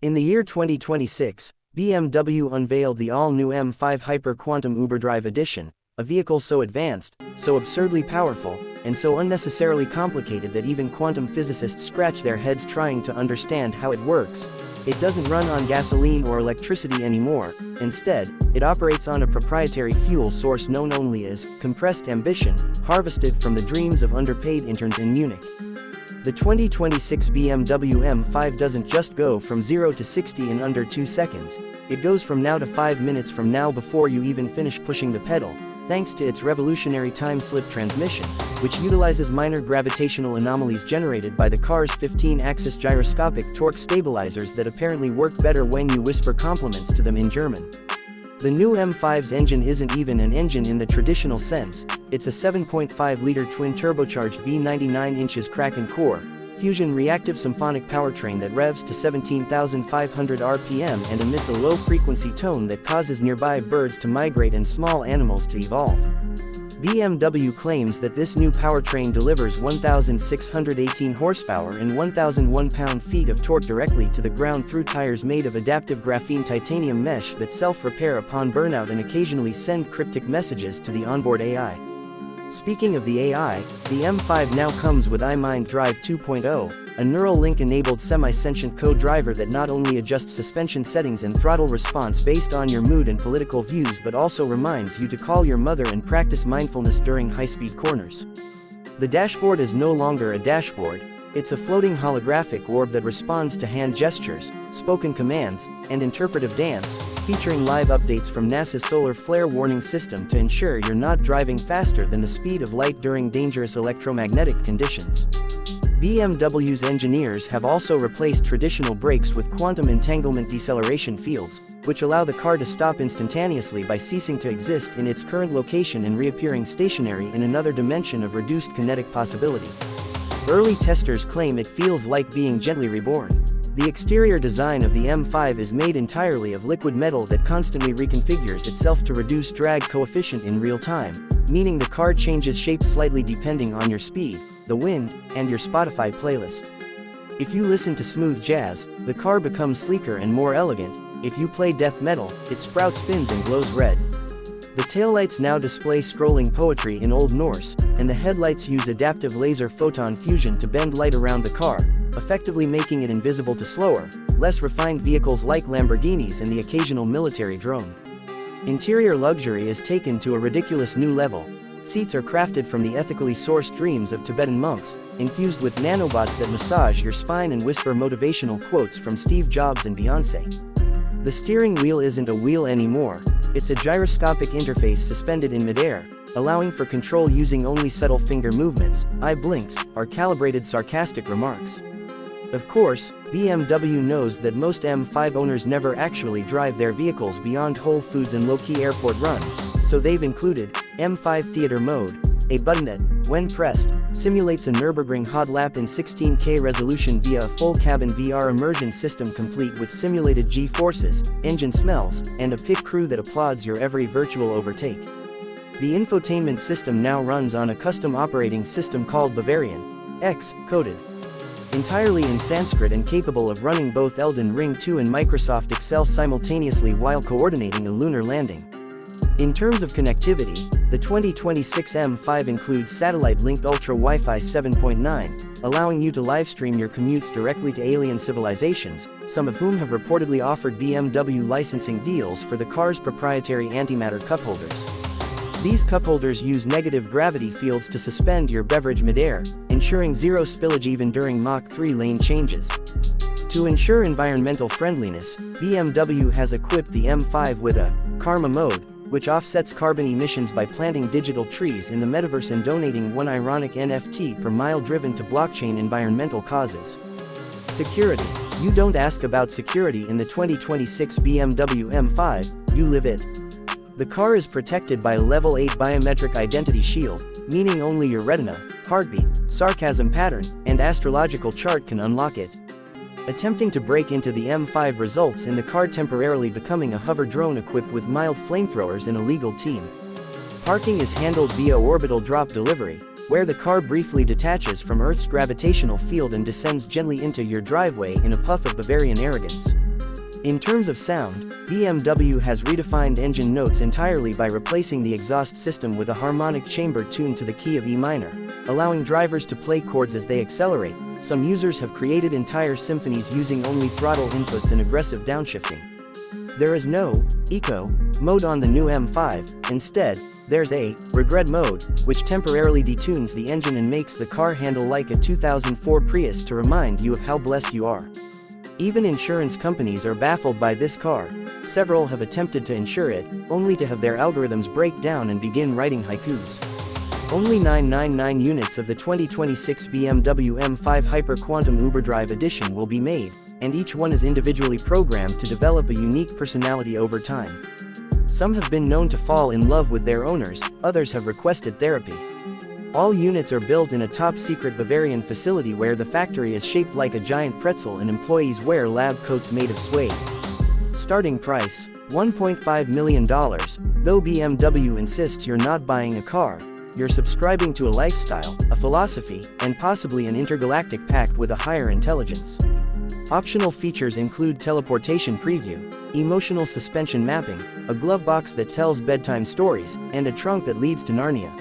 In the year 2026, BMW unveiled the all-new M5 Hyper Quantum UberDrive Edition, a vehicle so advanced, so absurdly powerful, and so unnecessarily complicated that even quantum physicists scratch their heads trying to understand how it works. It doesn't run on gasoline or electricity anymore. Instead, it operates on a proprietary fuel source known only as compressed ambition, harvested from the dreams of underpaid interns in Munich. The 2026 BMW M5 doesn't just go from 0 to 60 in under 2 seconds, it goes from now to 5 minutes from now before you even finish pushing the pedal, thanks to its revolutionary time-slip transmission, which utilizes minor gravitational anomalies generated by the car's 15-axis gyroscopic torque stabilizers that apparently work better when you whisper compliments to them in German. The new M5's engine isn't even an engine in the traditional sense, it's a 7.5-liter twin-turbocharged V99 inches Kraken core, fusion reactive symphonic powertrain that revs to 17,500 RPM and emits a low-frequency tone that causes nearby birds to migrate and small animals to evolve. BMW claims that this new powertrain delivers 1,618 horsepower and 1,001 pound-feet of torque directly to the ground through tires made of adaptive graphene titanium mesh that self-repair upon burnout and occasionally send cryptic messages to the onboard AI. Speaking of the AI, the M5 now comes with xDrive 2.0, a Neuralink-enabled semi-sentient co-driver that not only adjusts suspension settings and throttle response based on your mood and political views but also reminds you to call your mother and practice mindfulness during high-speed corners. The dashboard is no longer a dashboard, it's a floating holographic orb that responds to hand gestures, spoken commands, and interpretive dance, featuring live updates from NASA's solar flare warning system to ensure you're not driving faster than the speed of light during dangerous electromagnetic conditions. BMW's engineers have also replaced traditional brakes with quantum entanglement deceleration fields, which allow the car to stop instantaneously by ceasing to exist in its current location and reappearing stationary in another dimension of reduced kinetic possibility. Early testers claim it feels like being gently reborn. The exterior design of the M5 is made entirely of liquid metal that constantly reconfigures itself to reduce drag coefficient in real time, meaning the car changes shape slightly depending on your speed, the wind, and your Spotify playlist. If you listen to smooth jazz, the car becomes sleeker and more elegant. If you play death metal, it sprouts fins and glows red. The taillights now display scrolling poetry in Old Norse, and the headlights use adaptive laser photon fusion to bend light around the car, effectively making it invisible to slower, less refined vehicles like Lamborghinis and the occasional military drone. Interior luxury is taken to a ridiculous new level. Seats are crafted from the ethically sourced dreams of Tibetan monks, infused with nanobots that massage your spine and whisper motivational quotes from Steve Jobs and Beyoncé. The steering wheel isn't a wheel anymore, it's a gyroscopic interface suspended in midair, allowing for control using only subtle finger movements, eye blinks, or calibrated sarcastic remarks. Of course, BMW knows that most M5 owners never actually drive their vehicles beyond Whole Foods and low-key airport runs, so they've included M5 Theater Mode, a button that, when pressed, simulates a Nürburgring hot lap in 16K resolution via a full-cabin VR immersion system complete with simulated G-forces, engine smells, and a pit crew that applauds your every virtual overtake. The infotainment system now runs on a custom operating system called Bavarian X, coded entirely in Sanskrit and capable of running both Elden Ring 2 and Microsoft Excel simultaneously while coordinating a lunar landing. In terms of connectivity, the 2026 M5 includes satellite-linked Ultra Wi-Fi 7.9, allowing you to livestream your commutes directly to alien civilizations, some of whom have reportedly offered BMW licensing deals for the car's proprietary antimatter cup holders. These cup holders use negative gravity fields to suspend your beverage midair, ensuring zero spillage even during Mach 3 lane changes. To ensure environmental friendliness, BMW has equipped the M5 with a Karma mode, which offsets carbon emissions by planting digital trees in the metaverse and donating one ironic NFT per mile driven to blockchain environmental causes. Security. You don't ask about security in the 2026 BMW M5, you live it. The car is protected by a Level 8 biometric identity shield, meaning only your retina, heartbeat, sarcasm pattern, and astrological chart can unlock it. Attempting to break into the M5 results in the car temporarily becoming a hover drone equipped with mild flamethrowers and a legal team. Parking is handled via orbital drop delivery, where the car briefly detaches from Earth's gravitational field and descends gently into your driveway in a puff of Bavarian arrogance. In terms of sound, BMW has redefined engine notes entirely by replacing the exhaust system with a harmonic chamber tuned to the key of E minor, allowing drivers to play chords as they accelerate. Some users have created entire symphonies using only throttle inputs and aggressive downshifting. There is no eco mode on the new M5, instead, there's a regret mode, which temporarily detunes the engine and makes the car handle like a 2004 Prius to remind you of how blessed you are. Even insurance companies are baffled by this car. Several have attempted to insure it, only to have their algorithms break down and begin writing haikus. Only 999 units of the 2026 BMW M5 Hyper Quantum UberDrive Edition will be made, and each one is individually programmed to develop a unique personality over time. Some have been known to fall in love with their owners, others have requested therapy. All units are built in a top-secret Bavarian facility where the factory is shaped like a giant pretzel and employees wear lab coats made of suede. Starting price: $1.5 million. Though BMW insists you're not buying a car, you're subscribing to a lifestyle, a philosophy, and possibly an intergalactic pact with a higher intelligence. Optional features include teleportation preview, emotional suspension mapping, a glove box that tells bedtime stories, and a trunk that leads to Narnia.